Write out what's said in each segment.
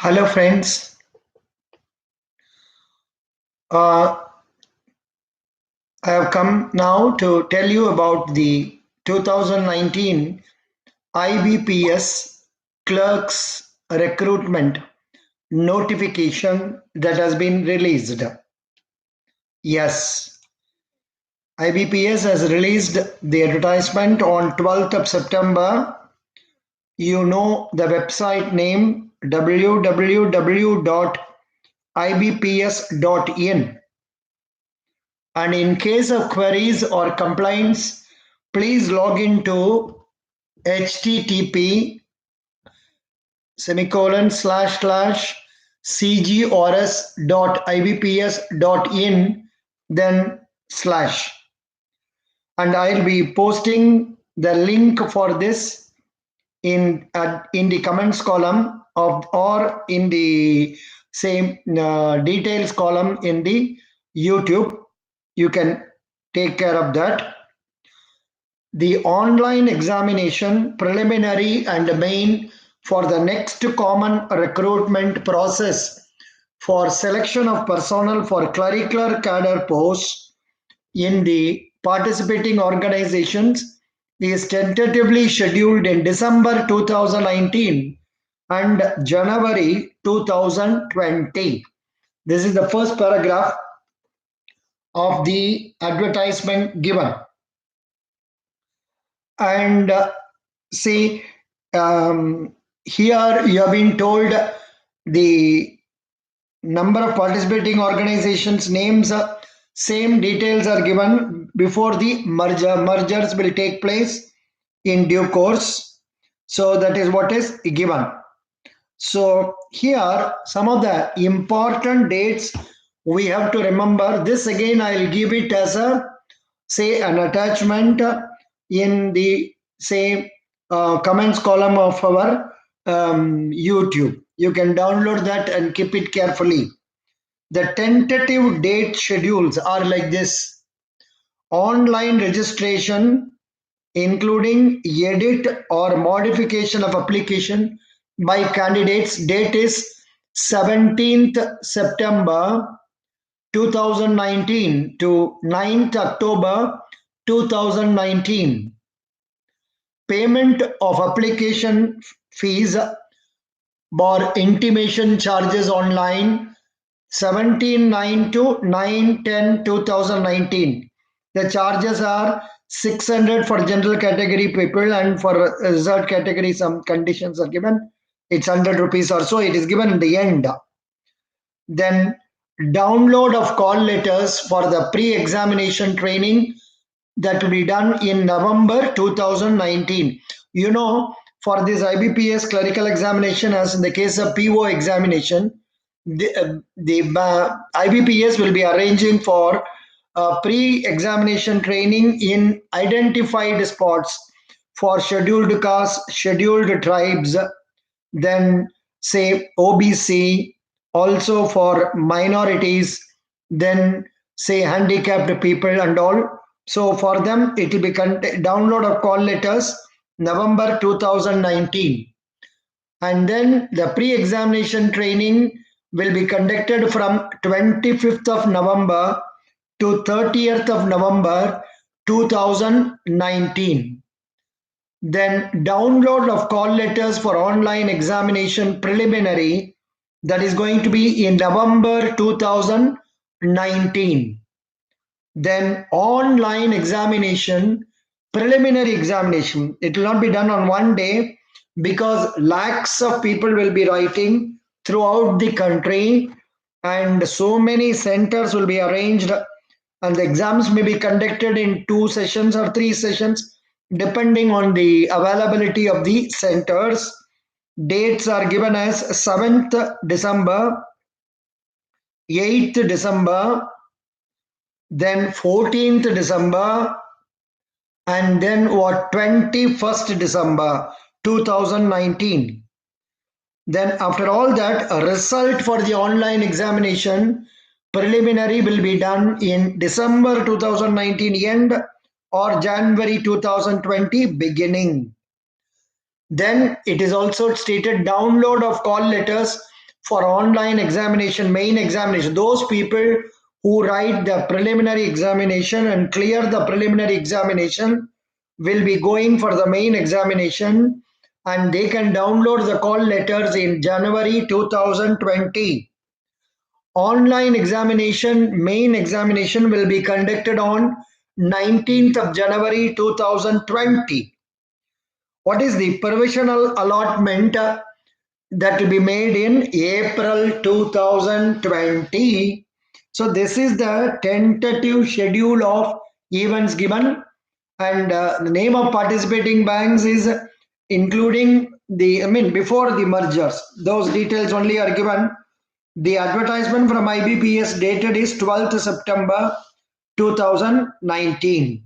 Hello, friends. Uh, I have come now to tell you about the 2019 IBPS Clerks recruitment notification that has been released. Yes, IBPS has released the advertisement on 12th of September. You know the website name www.ibps.in. And in case of queries or complaints, please log into http //cgrs.ibps.in then slash, and I'll be posting the link for this in the comments column of or in the same details column in the YouTube. You can take care of that. The online examination, preliminary and main, for the next common recruitment process for selection of personnel for clerical cadre posts in the participating organizations is tentatively scheduled in December 2019 and January 2020. This is the first paragraph of the advertisement given. And see, here you have been told the number of participating organizations names, same details are given before the mergers will take place in due course. So that is what is given. So here some of the important dates we have to remember. This again I'll give it as a say an attachment in the same comments column of our YouTube. You can download that and keep it carefully. The tentative date schedules are like this: online registration, including edit or modification of application by candidates. Date is 17th September 2019 to 9th October 2019. Payment of application fees for intimation charges online 17/9 to 9/10/2019. The charges are 600 for general category people, and for reserved category some conditions are given. It's 100 rupees or so. It is given in the end. Then download of call letters for the pre-examination training that will be done in November 2019. You know, for this IBPS clerical examination, as in the case of PO examination, the IBPS will be arranging for pre-examination training in identified spots for scheduled castes, scheduled tribes, then say OBC, also for minorities, then say handicapped people and all. So for them, it will be download of call letters November 2019. And then the pre-examination training will be conducted from 25th of November to 30th of November 2019. Then download of call letters for online examination preliminary, that is going to be in November 2019. Then online examination, preliminary examination, it will not be done on one day because lakhs of people will be writing throughout the country and so many centers will be arranged, and the exams may be conducted in 2 sessions or 3 sessions depending on the availability of the centers. Dates are given as 7th December, 8th December, then 14th December, and then 21st December 2019. Then after all that, a result for the online examination preliminary will be done in December 2019 end or January 2020 beginning. Then it is also stated download of call letters for online examination, main examination, those people who write the preliminary examination and clear the preliminary examination will be going for the main examination, and they can download the call letters in January 2020. Online examination, main examination will be conducted on 19th of January 2020. What is the provisional allotment that will be made in April 2020? So this is the tentative schedule of events given, and the name of participating banks is including before the mergers. Those details only are given. The advertisement from IBPS dated is 12th September 2019.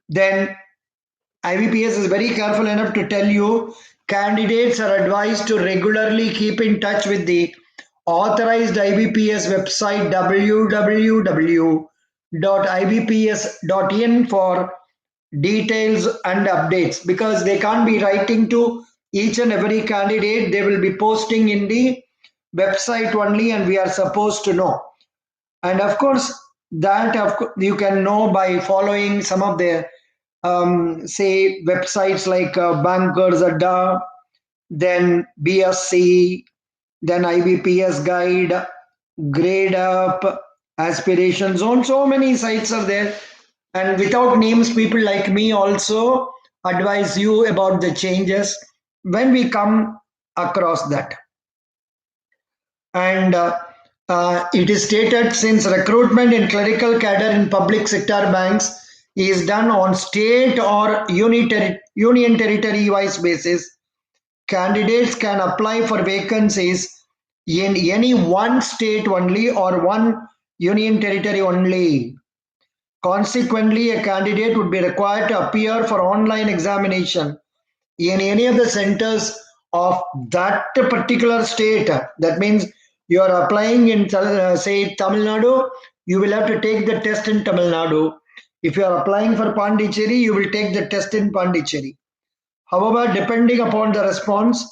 Then IBPS is very careful enough to tell you candidates are advised to regularly keep in touch with the authorized IBPS website www.ibps.in for details and updates, because they can't be writing to each and every candidate. They will be posting in the website only, and we are supposed to know. And of course, that you can know by following some of the say websites like Bankers Adda, then BSc, then IBPS Guide, Grade Up, Aspiration Zone. So many sites are there. And without names, people like me also advise you about the changes when we come across that. And it is stated, since recruitment in clerical cadre in public sector banks is done on state or union territory wise basis, candidates can apply for vacancies in any one state only or one union territory only. Consequently, a candidate would be required to appear for online examination in any of the centers of that particular state. That means you are applying in, say, Tamil Nadu, you will have to take the test in Tamil Nadu. If you are applying for Pondicherry, you will take the test in Pondicherry. However, depending upon the response,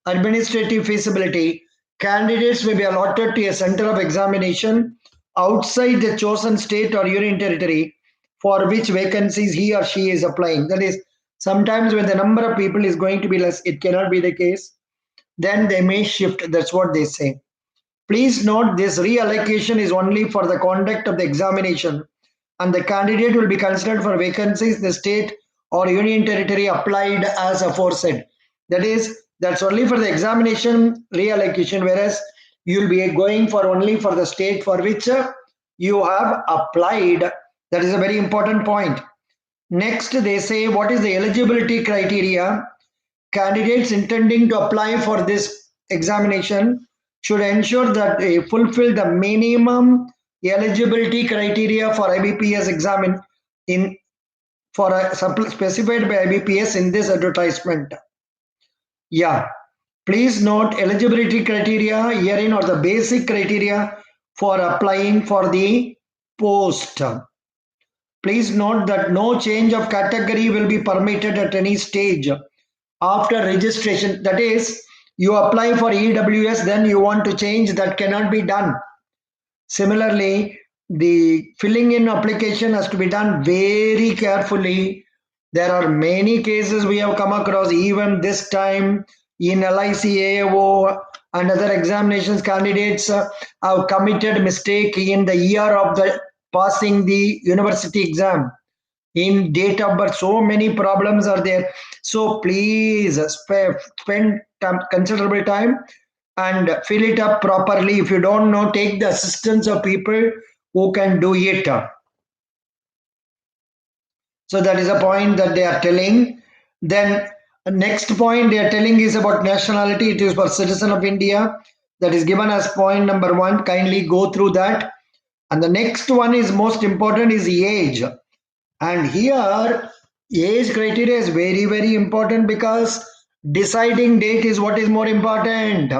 administrative feasibility, candidates may be allotted to a center of examination outside the chosen state or union territory for which vacancies he or she is applying. That is, sometimes when the number of people is going to be less, it cannot be the case, then they may shift. That's what they say. Please note, this reallocation is only for the conduct of the examination, and the candidate will be considered for vacancies in the state or union territory applied as aforesaid. That is, that's only for the examination reallocation, whereas you will be going for only for the state for which you have applied. That is a very important point. Next, they say, what is the eligibility criteria? Candidates intending to apply for this examination should ensure that they fulfill the minimum eligibility criteria for IBPS exam specified by IBPS in this advertisement. Yeah, please note, eligibility criteria herein are the basic criteria for applying for the post. Please note that no change of category will be permitted at any stage after registration. That is, you apply for EWS, then you want to change, that cannot be done. Similarly, the filling in application has to be done very carefully. There are many cases we have come across even this time in LIC, AAO and other examinations. Candidates have committed mistake in the year of the passing the university exam, in date of birth. So many problems are there. So please spend considerable time and fill it up properly. If you don't know, take the assistance of people who can do it. So that is a point that they are telling. Then next point they are telling is about nationality. It is for citizen of India. That is given as point number 1. Kindly go through that. And the next one is most important, is age. And here age criteria is very, very important, because deciding date is what is more important.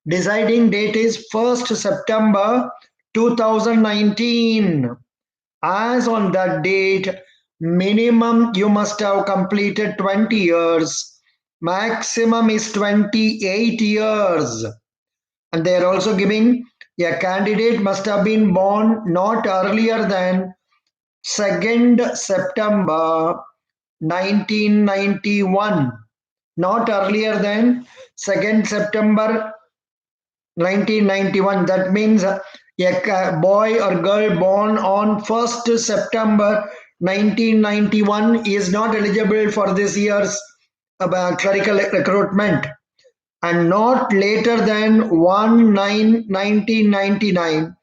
Deciding date is 1st September 2019. As on that date, minimum you must have completed 20 years. Maximum is 28 years. And they are also giving a candidate must have been born not earlier than 2nd September 1991, not earlier than 2nd September 1991. That means a boy or girl born on 1st September 1991 is not eligible for this year's clerical recruitment, and not later than 1/9/1999,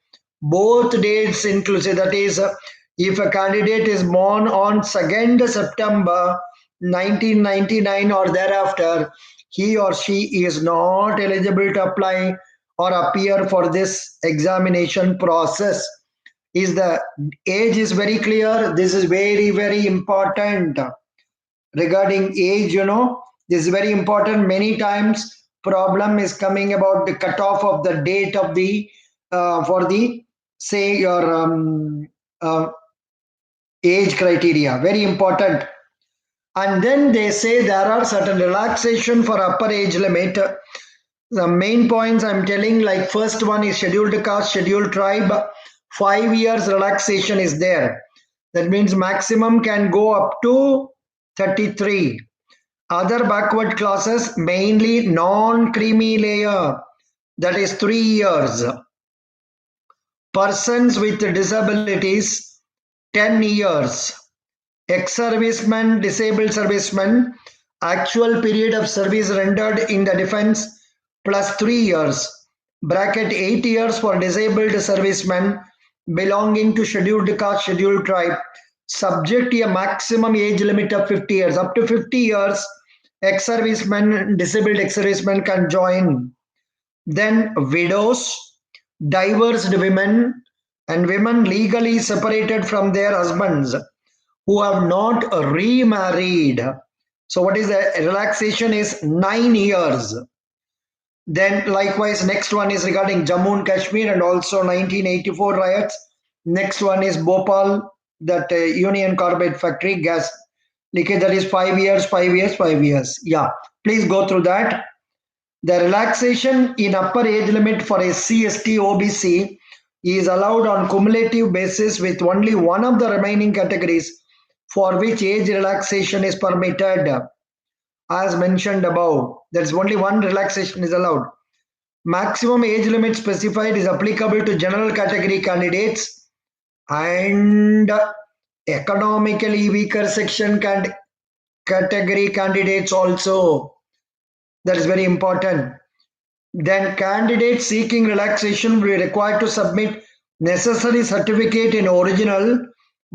both dates inclusive. That is, if a candidate is born on 2nd September 1999 or thereafter, he or she is not eligible to apply or appear for this examination process. Is the age is very clear? This is very, very important. Regarding age, this is very important. Many times problem is coming about the cutoff of the date of the for the, say, your uh, age criteria, very important. And then they say there are certain relaxation for upper age limit. The main points I'm telling, like first one is scheduled caste, scheduled tribe, 5 years relaxation is there. That means maximum can go up to 33. Other backward classes, mainly non-creamy layer, that is 3 years. Persons with disabilities, 10 years. Ex-servicemen, disabled servicemen, actual period of service rendered in the defense plus 3 years. Bracket 8 years for disabled servicemen belonging to scheduled caste, scheduled tribe, subject to a maximum age limit of 50 years. Up to 50 years, ex-servicemen, disabled ex-servicemen can join. Then widows, divorced women, and women legally separated from their husbands who have not remarried. So what is the relaxation is 9 years. Then likewise, next one is regarding Jammu and Kashmir and also 1984 riots. Next one is Bhopal, that Union Carbide factory gas leakage, that is 5 years, 5 years, 5 years. Yeah, please go through that. The relaxation in upper age limit for SC, ST, OBC is allowed on cumulative basis with only one of the remaining categories for which age relaxation is permitted. As mentioned above, there is only one relaxation is allowed. Maximum age limit specified is applicable to general category candidates and economically weaker section category candidates also. That is very important. Then candidates seeking relaxation will be required to submit necessary certificate in original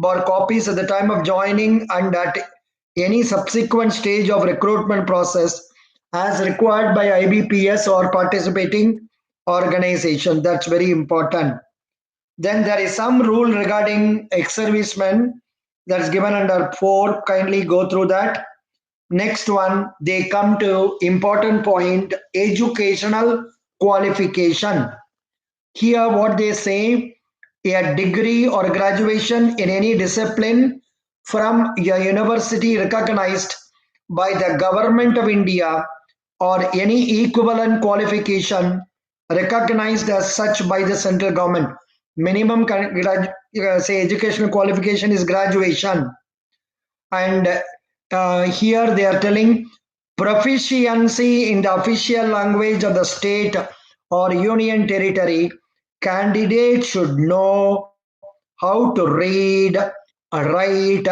or copies at the time of joining and at any subsequent stage of recruitment process as required by IBPS or participating organization. That's very important. Then there is some rule regarding ex-servicemen that's given under 4. Kindly go through that. Next one, they come to important point, educational qualification. Here what they say, a degree or graduation in any discipline from a university recognized by the government of India or any equivalent qualification recognized as such by the central government. Minimum say educational qualification is graduation. And here they are telling proficiency in the official language of the state or union territory. Candidate should know how to read, write,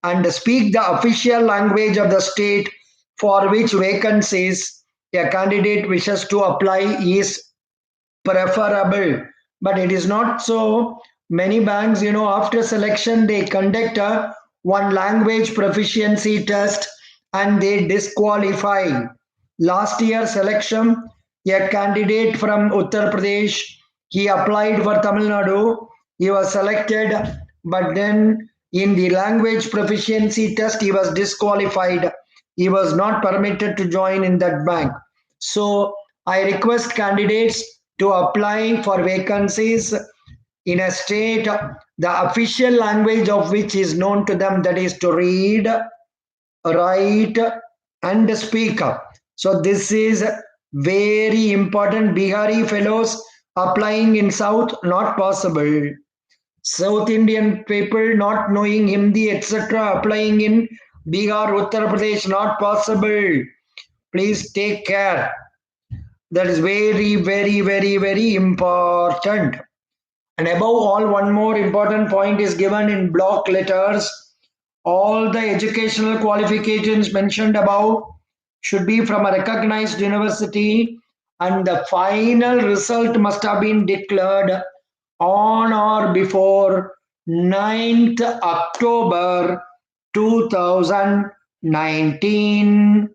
and speak the official language of the state for which vacancies a candidate wishes to apply is preferable. But it is not so. Many banks, after selection, they conduct one language proficiency test and they disqualify. Last year selection, a candidate from Uttar Pradesh, he applied for Tamil Nadu, he was selected, but then in the language proficiency test, he was disqualified. He was not permitted to join in that bank. So I request candidates to apply for vacancies in a state, the official language of which is known to them, that is to read, write, and speak. So this is Very important. Bihari fellows applying in South, not possible. South Indian people not knowing Hindi, etc., applying in Bihar, Uttar Pradesh, not possible. Please take care. That is very, very, very, very important. And above all, one more important point is given in block letters. All the educational qualifications mentioned above should be from a recognized university, and the final result must have been declared on or before 9th October 2019.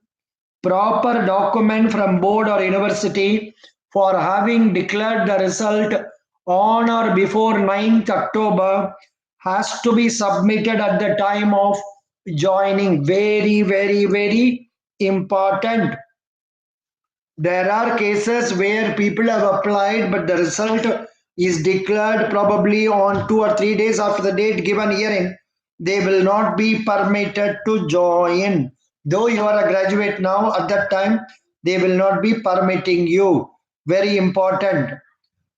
Proper document from board or university for having declared the result on or before 9th October has to be submitted at the time of joining. Very, very, very important. There are cases where people have applied, but the result is declared probably on 2 or 3 days after the date given herein. They will not be permitted to join. Though you are a graduate now, at that time, they will not be permitting you. Very important.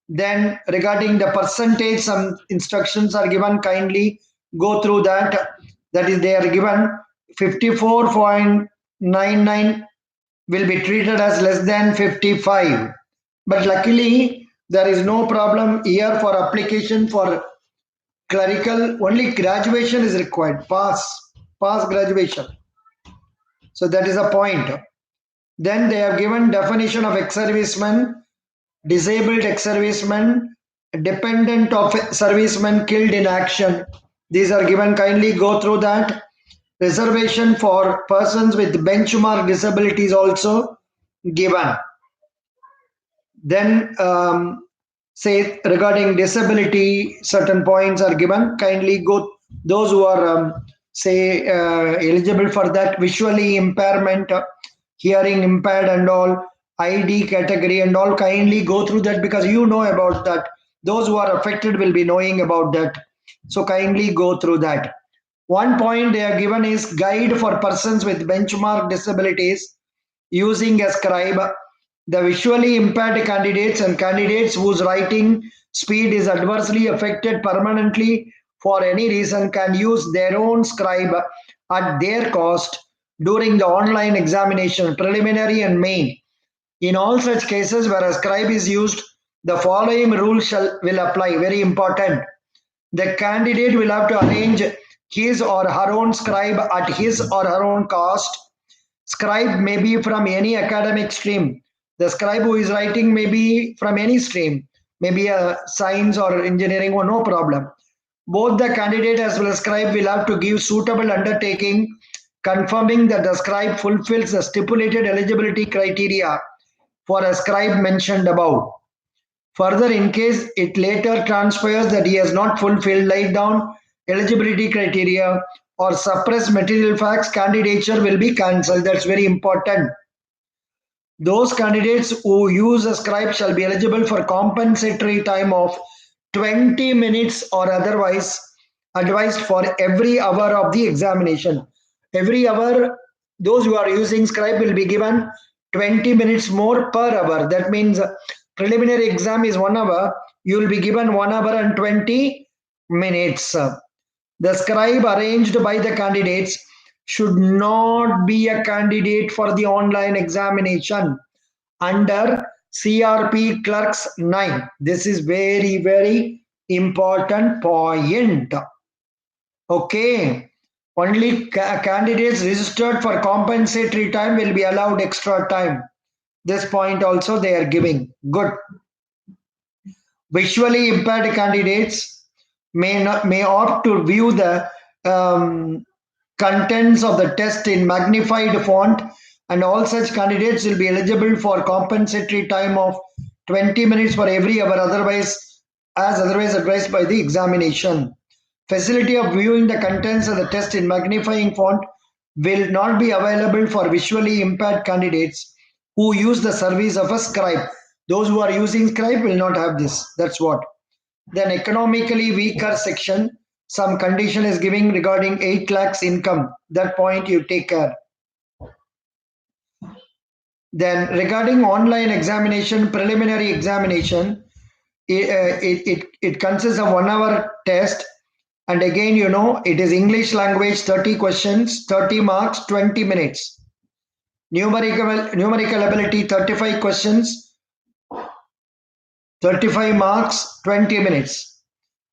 Then, regarding the percentage, some instructions are given. Kindly go through that. That is, they are given 54.99 will be treated as less than 55. But luckily, there is no problem here for application for clerical. Only graduation is required. Pass graduation. So that is a point. Then they have given definition of ex-serviceman, disabled ex-serviceman, dependent of serviceman killed in action. These are given. Kindly go through that. Reservation for persons with benchmark disabilities also given. Then say regarding disability, certain points are given. Kindly go those who are say eligible for that. Visually impairment, hearing impaired and all, ID category and all. Kindly go through that because you know about that. Those who are affected will be knowing about that. So kindly go through that. One point they are given is guide for persons with benchmark disabilities using a scribe. The visually impaired candidates and candidates whose writing speed is adversely affected permanently for any reason can use their own scribe at their cost during the online examination, preliminary and main. In all such cases where a scribe is used, the following rules will apply. Very important. The candidate will have to arrange his or her own scribe at his or her own cost. Scribe may be from any academic stream. The scribe who is writing may be from any stream, maybe a science or engineering, or no problem. Both the candidate as well as scribe will have to give suitable undertaking confirming that the scribe fulfills the stipulated eligibility criteria for a scribe mentioned above. Further, in case it later transpires that he has not fulfilled laid down eligibility criteria or suppressed material facts, candidature will be cancelled. That's very important. Those candidates who use a scribe shall be eligible for compensatory time of 20 minutes or otherwise advised for every hour of the examination. Every hour, those who are using scribe will be given 20 minutes more per hour. That means preliminary exam is 1 hour. You will be given 1 hour and 20 minutes. The scribe arranged by the candidates should not be a candidate for the online examination under CRP Clerks 9. This is very, very important point. Okay. Only candidates registered for compensatory time will be allowed extra time. This point also they are giving. Good. Visually impaired candidates may opt to view the contents of the test in magnified font, and all such candidates will be eligible for compensatory time of 20 minutes for every hour otherwise advised by the examination. Facility of viewing the contents of the test in magnifying font will not be available for visually impaired candidates who use the service of a scribe. Those who are using scribe will not have this. That's what. Then economically weaker section, some condition is giving regarding 8 lakhs income. That point you take care. Then regarding online examination, preliminary examination, it consists of 1 hour test. And again, it is English language, 30 questions, 30 marks, 20 minutes. Numerical ability, 35 questions, 35 marks, 20 minutes.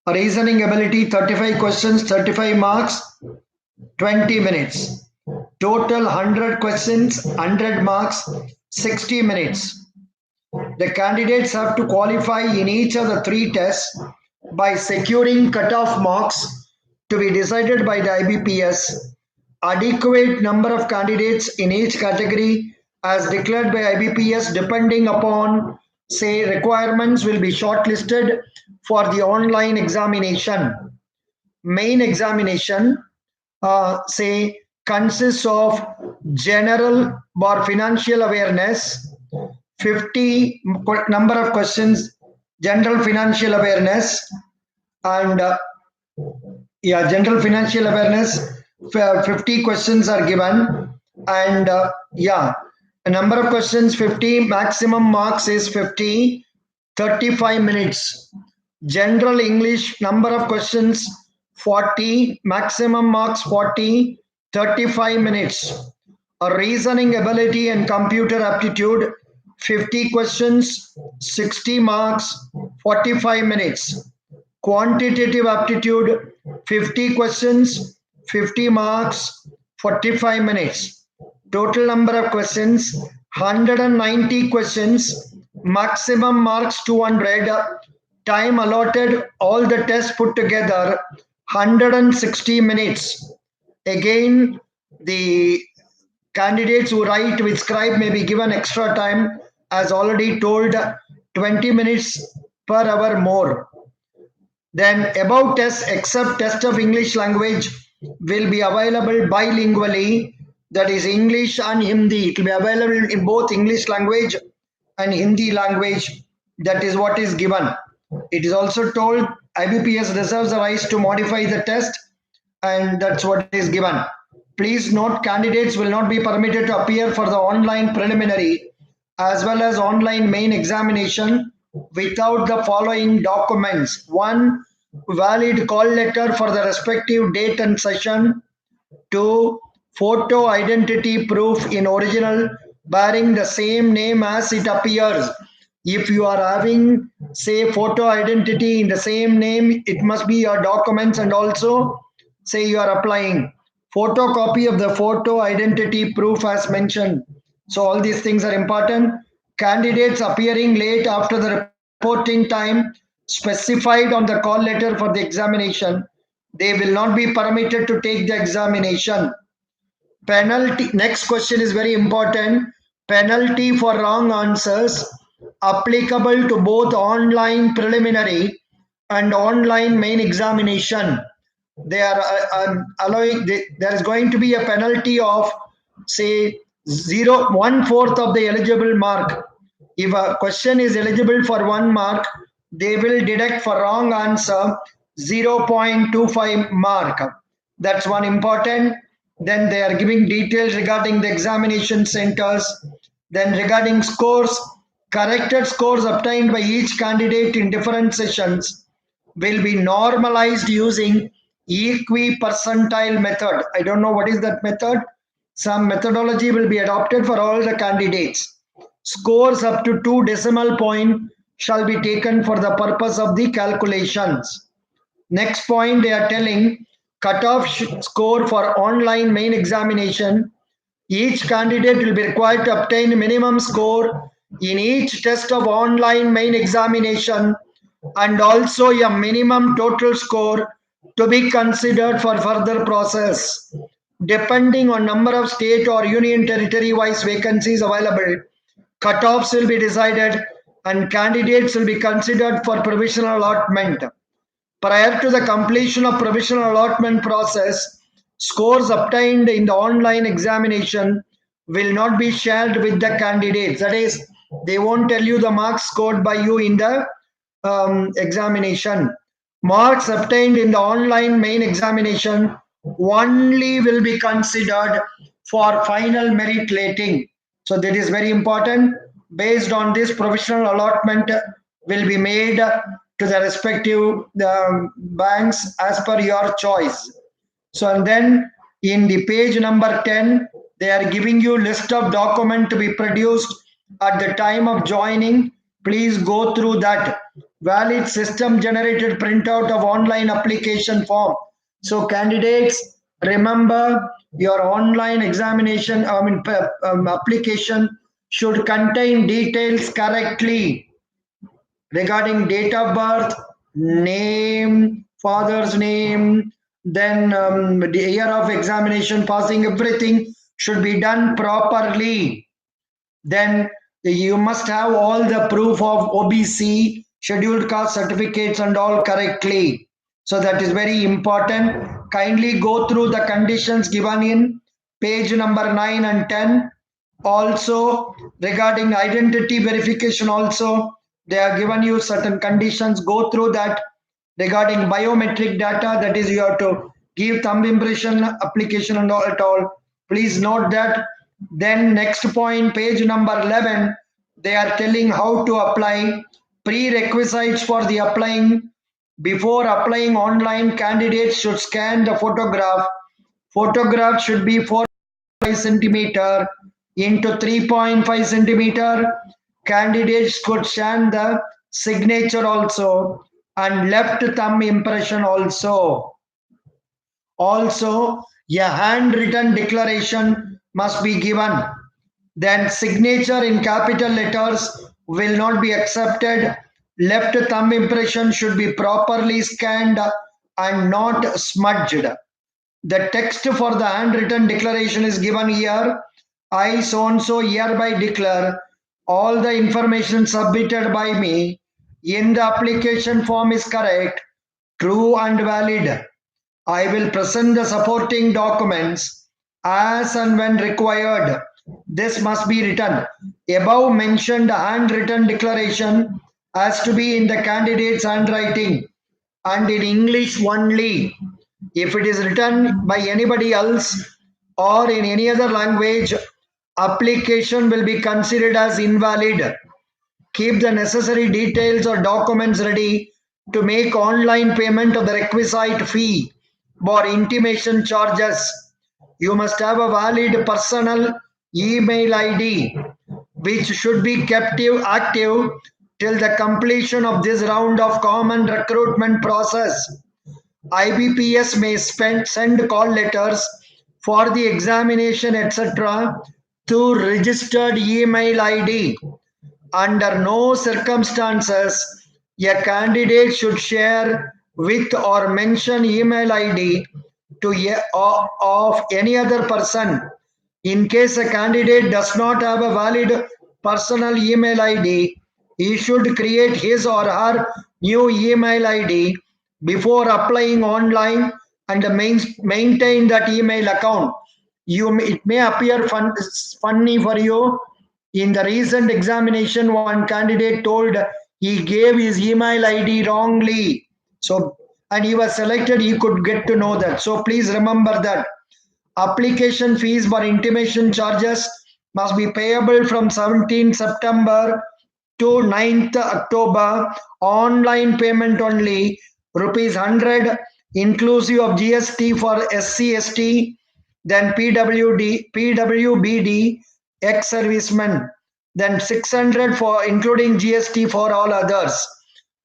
Reasoning ability, 35 questions, 35 marks, 20 minutes. Total 100 questions, 100 marks, 60 minutes. The candidates have to qualify in each of the 3 tests by securing cutoff marks to be decided by the IBPS. Adequate number of candidates in each category as declared by IBPS depending upon say requirements will be shortlisted for the online examination. Main examination say consists of general or financial awareness, 50 number of questions, general financial awareness, and general financial awareness, 50 questions are given, and a number of questions 50, maximum marks is 50, 35 minutes. General English, number of questions 40, maximum marks 40, 35 minutes. A reasoning ability and computer aptitude, 50 questions, 60 marks, 45 minutes. Quantitative aptitude, 50 questions, 50 marks, 45 minutes. Total number of questions, 190 questions, maximum marks 200, time allotted, all the tests put together, 160 minutes. Again, the candidates who write with scribe may be given extra time, as already told, 20 minutes per hour more. Then above tests except test of English language will be available bilingually, that is English and Hindi. It will be available in both English language and Hindi language. That is what is given. It is also told IBPS reserves the rights to modify the test, and that's what is given. Please note, candidates will not be permitted to appear for the online preliminary as well as online main examination without the following documents. 1. Valid call letter for the respective date and session. 2. Photo identity proof in original bearing the same name as it appears. If you are having say photo identity in the same name, it must be your documents, and also say you are applying photocopy of the photo identity proof as mentioned. So all these things are important. Candidates appearing late after the reporting time specified on the call letter for the examination, they will not be permitted to take the examination. Penalty, next question is very important. Penalty for wrong answers applicable to both online preliminary and online main examination. They are allowing, there is going to be a penalty of say 1/4 of the eligible mark. If a question is eligible for 1 mark, they will deduct for wrong answer 0.25 mark. That's one important. Then they are giving details regarding the examination centers. Then regarding scores, corrected scores obtained by each candidate in different sessions will be normalized using equi-percentile method. I don't know what is that method. Some methodology will be adopted for all the candidates. Scores up to 2 decimal point shall be taken for the purpose of the calculations. Next point, they are telling cutoff score for online main examination. Each candidate will be required to obtain minimum score in each test of online main examination, and also a minimum total score to be considered for further process. Depending on number of state or union territory wise vacancies available, cutoffs will be decided and candidates will be considered for provisional allotment. Prior to the completion of provisional allotment process, scores obtained in the online examination will not be shared with the candidates. That is, they won't tell you the marks scored by you in the examination. Marks obtained in the online main examination only will be considered for final merit rating. So that is very important. Based on this, provisional allotment will be made to the respective banks as per your choice. So and then in the page number 10, they are giving you list of document to be produced at the time of joining. Please go through that. Valid system generated printout of online application form. So candidates, remember your online examination, application should contain details correctly regarding date of birth, name, father's name, then the year of examination, passing, everything should be done properly. Then you must have all the proof of OBC, scheduled caste certificates and all correctly. So that is very important. Kindly go through the conditions given in page number 9 and 10. Also regarding identity verification also, they have given you certain conditions. Go through that. Regarding biometric data, that is you have to give thumb impression application and all at all. Please note that. Then next point, page number 11, they are telling how to apply. Prerequisites for the applying. Before applying online, candidates should scan the photograph. Photograph should be 4.5 centimeter into 3.5 centimeter. Candidates could scan the signature also and left thumb impression also. Also, a handwritten declaration must be given. Then signature in capital letters will not be accepted. Left thumb impression should be properly scanned and not smudged. The text for the handwritten declaration is given here. I so and so hereby declare all the information submitted by me in the application form is correct, true and valid. I will present the supporting documents as and when required. This must be written. Above mentioned handwritten declaration has to be in the candidate's handwriting and in English only. If it is written by anybody else or in any other language, application will be considered as invalid. Keep the necessary details or documents ready to make online payment of the requisite fee for intimation charges. You must have a valid personal email ID which should be kept active till the completion of this round of common recruitment process. Ibps may send call letters for the examination etc. to registered email ID. Under no circumstances a candidate should share with or mention email ID of any other person. In case a candidate does not have a valid personal email ID, he should create his or her new email ID before applying online and maintain that email account. It may appear funny for you. In the recent examination, one candidate told he gave his email ID wrongly. So, and he was selected, he could get to know that. So please remember that. Application fees for intimation charges must be payable from 17 September to 9th October. Online payment only, rupees 100 inclusive of GST for SC/ST, then PWBD, ex-servicemen, then 600 for including GST for all others.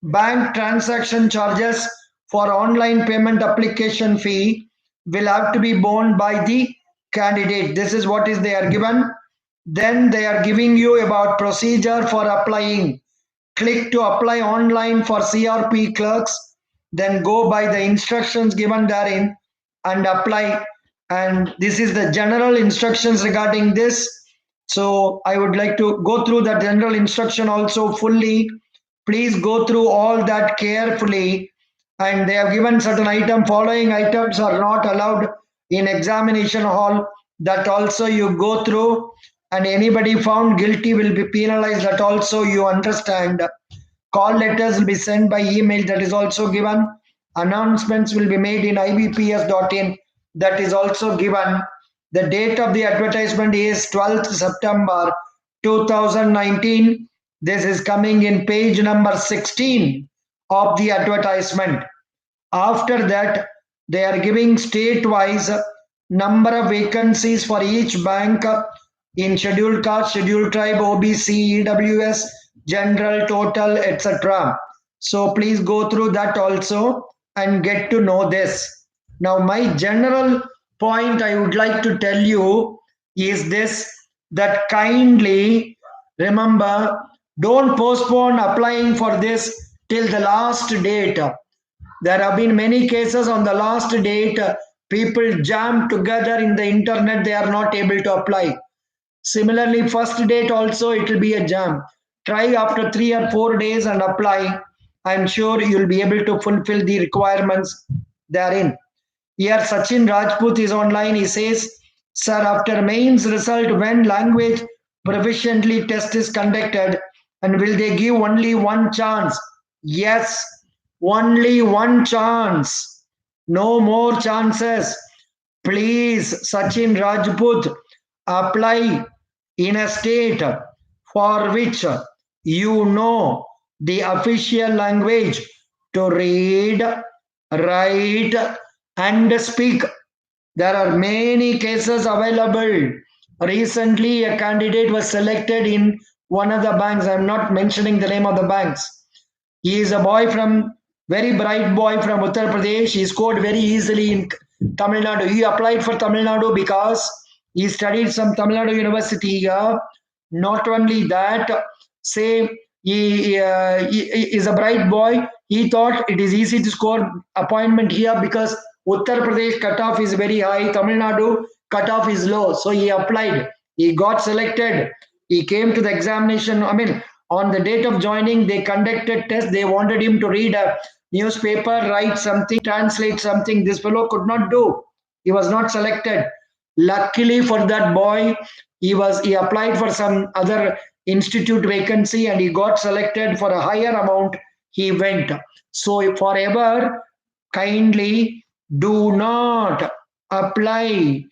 Bank transaction charges for online payment application fee will have to be borne by the candidate. This is what is they are given. Then they are giving you about procedure for applying. Click to apply online for CRP clerks. Then go by the instructions given therein and apply. And this is the general instructions regarding this. So I would like to go through the general instruction also fully. Please go through all that carefully. And they have given certain item. Following items are not allowed in examination hall. That also you go through. And anybody found guilty will be penalized. That also you understand. Call letters will be sent by email. That is also given. Announcements will be made in ibps.in. That is also given. The date of the advertisement is 12th September 2019. This is coming in page number 16 of the advertisement. After that, they are giving state-wise number of vacancies for each bank in scheduled caste, scheduled tribe, OBC, EWS, general, total, etc. So please go through that also and get to know this. Now, my general point I would like to tell you is this, that kindly remember, don't postpone applying for this till the last date. There have been many cases on the last date, people jam together in the internet, they are not able to apply. Similarly, first date also it will be a jam. Try after 3 or 4 days and apply. I'm sure you'll be able to fulfill the requirements therein. Here Sachin Rajput is online. He says, sir, after mains result, when language proficiently test is conducted, and will they give only one chance? Yes, only one chance. No more chances. Please, Sachin Rajput, apply in a state for which you know the official language to read, write, and speak. There are many cases available. Recently, a candidate was selected in one of the banks. I'm not mentioning the name of the banks. He is a boy from, very bright boy from Uttar Pradesh. He scored very easily in Tamil Nadu. He applied for Tamil Nadu because he studied some Tamil Nadu University here. Not only that, say he is a bright boy. He thought it is easy to score appointment here because Uttar Pradesh cutoff is very high, Tamil Nadu cutoff is low. So he applied. He got selected. He came to the examination. I mean, on the date of joining, they conducted test. They wanted him to read a newspaper, write something, translate something. This fellow could not do. He was not selected. Luckily for that boy, he applied for some other institute vacancy and he got selected for a higher amount. He went. So forever, kindly do not apply.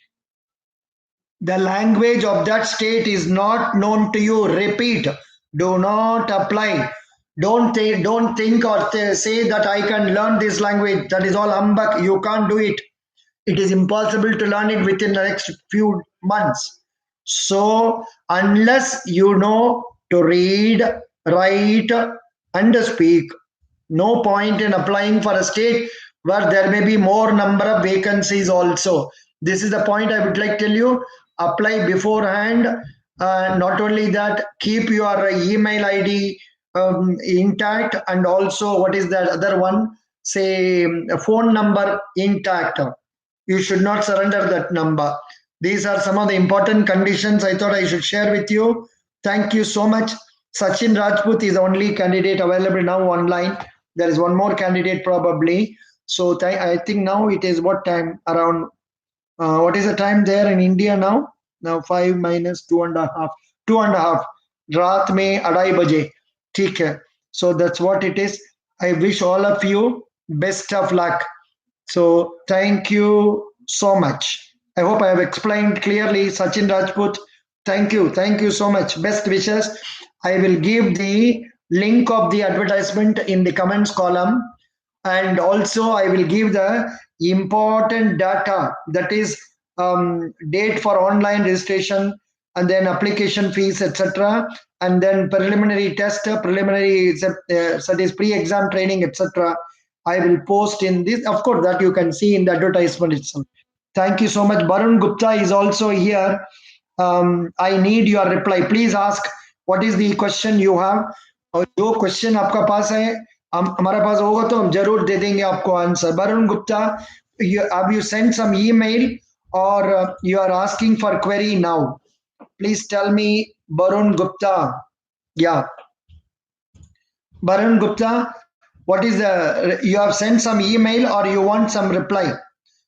The language of that state is not known to you. Repeat, do not apply. Don't think or say that I can learn this language. That is all humbug. You can't do it. It is impossible to learn it within the next few months. So unless you know to read, write, and speak, no point in applying for a state where there may be more number of vacancies also. This is the point I would like to tell you. Apply beforehand. Not only that, keep your email ID intact, and also what is that other one? Say phone number intact. You should not surrender that number. These are some of the important conditions I thought I should share with you. Thank you so much. Sachin Rajput is the only candidate available now online. There is one more candidate probably. So I think now it is what time? Around, what is the time there in India now? Now 5 minus 2.5. 2.5. रात में 2:30 बजे. ठीक है. So that's what it is. I wish all of you best of luck. So thank you so much. I hope I have explained clearly. Sachin Rajput, thank you. Thank you so much. Best wishes. I will give the link of the advertisement in the comments column, and also I will give the important data, that is date for online registration, and then application fees, etc., and then preliminary test, preliminary that is pre-exam training, etc. I will post in this. Of course, that you can see in the advertisement itself. Thank you so much. Barun Gupta is also here. I need your reply. Please ask what is the question you have. और जो question आपका पास है हमारे पास होगा तो हम जरूर दे देंगे आपको answer. Barun Gupta, you sent some email or you are asking for query now? Please tell me, Barun Gupta. Yeah. Barun Gupta, what is you have sent some email or you want some reply?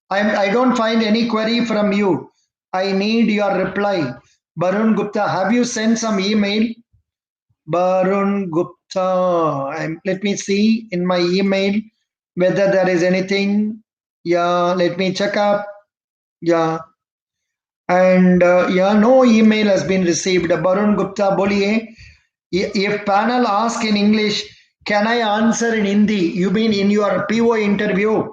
I don't find any query from you. I need your reply. Barun Gupta, have you sent some email? Barun Gupta, let me see in my email whether there is anything. Yeah, let me check up. Yeah. And yeah, no email has been received. Barun Gupta, boliye. If panel ask in English, can I answer in Hindi? You mean in your PO interview?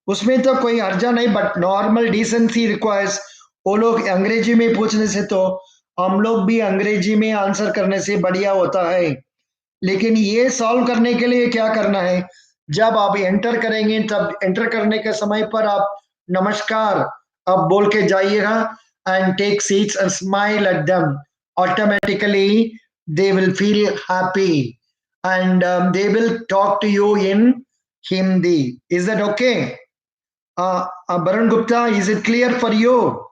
उसमें तो कोई हर्जा नहीं, but normal decency requires वो लोग अंग्रेजी में पूछने से तो हम लोग भी अंग्रेजी में आंसर करने से बढ़िया होता है। लेकिन ये सॉल्व करने के लिए क्या करना है, जब आप एंटर करेंगे तब एंटर करने के समय पर आप नमस्कार आप बोल के जाइएगा and take seats and smile at them, automatically they will feel happy and they will talk to you in Hindi. Is that okay? Barun Gupta, is it clear for you?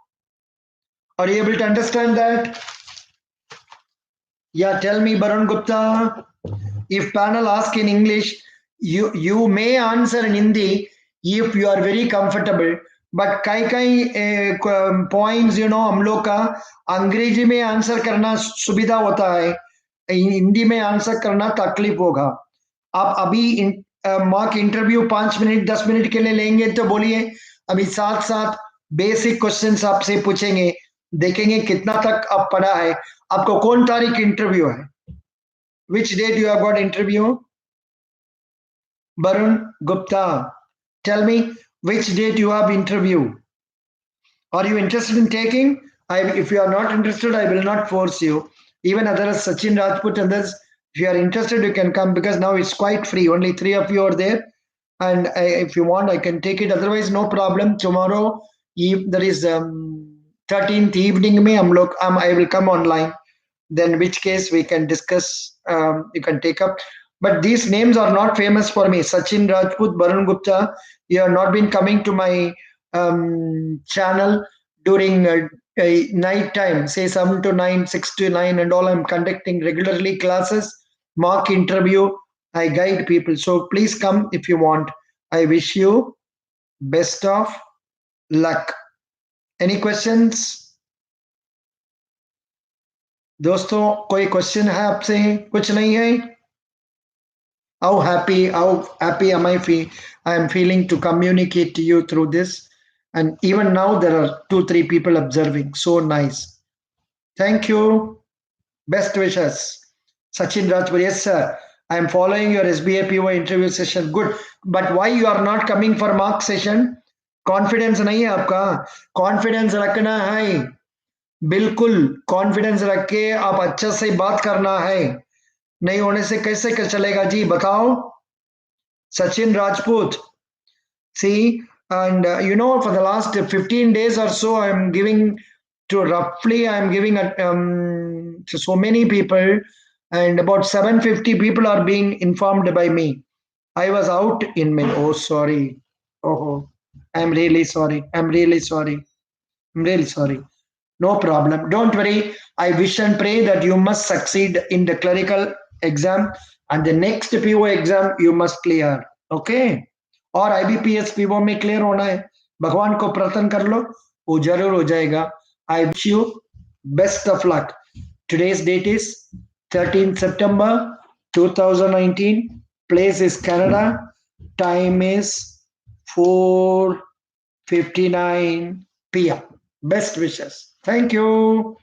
Are you able to understand that? Yeah, tell me, Barun Gupta. If panel ask in English, you may answer in Hindi if you are very comfortable. But कई points हम लोग का अंग्रेजी में answer करना सुविधा होता है, हिंदी में आंसर करना तकलीफ होगा। आप अभी मॉक इंटरव्यू 5 मिनट 10 मिनट के लिए लेंगे तो बोलिए, अभी साथ साथ बेसिक क्वेश्चंस आपसे पूछेंगे, देखेंगे कितना तक आप पढ़ा है। आपको कौन तारीख इंटरव्यू है? Which date you have got interview? Barun Gupta, tell me which date you have interview. Are you interested in taking? If you are not interested, I will not force you. Even others, Sachin Rajput, others, if you are interested, you can come because now it's quite free. Only 3 of you are there. And if you want, I can take it. Otherwise, no problem. Tomorrow, there is 13th evening, I will come online. Then which case we can discuss, you can take up. But these names are not famous for me. Sachin Rajput, Barun Gupta, you have not been coming to my channel during night time, say 7 to 9, 6 to 9 and all. I'm conducting regularly classes, mock interview. I guide people. So please come if you want. I wish you best of luck. Any questions? दोस्तों कोई question है आपसे? कुछ नहीं है? How happy am I am feeling to communicate to you through this. And even now there are 2-3 people observing. So nice. Thank you. Best wishes. Sachin Rajpur, yes sir. I am following your SBA PO interview session. Good. But why you are not coming for mock session? Confidence नहीं है आपका. Confidence रखना है. बिल्कुल confidence रख के आप अच्छा से बात करना है. नहीं होने से कैसे कर चलेगा जी, बताओ. Sachin Rajput, see, and for the last 15 days or so, I'm giving to so many people, and about 750 people are being informed by me. I was out in May. Oh, sorry. Oh, I'm really sorry. I'm really sorry. I'm really sorry. No problem. Don't worry. I wish and pray that you must succeed in the clerical exam and the next PO exam you must clear. Okay? और IBPS PO में clear होना है. भगवान को प्रार्थना कर लो, वो जरूर हो जाएगा. I wish you best of luck. Today's date is 13th September 2019. Place is Canada. Time is 4:59 p.m. Best wishes. Thank you.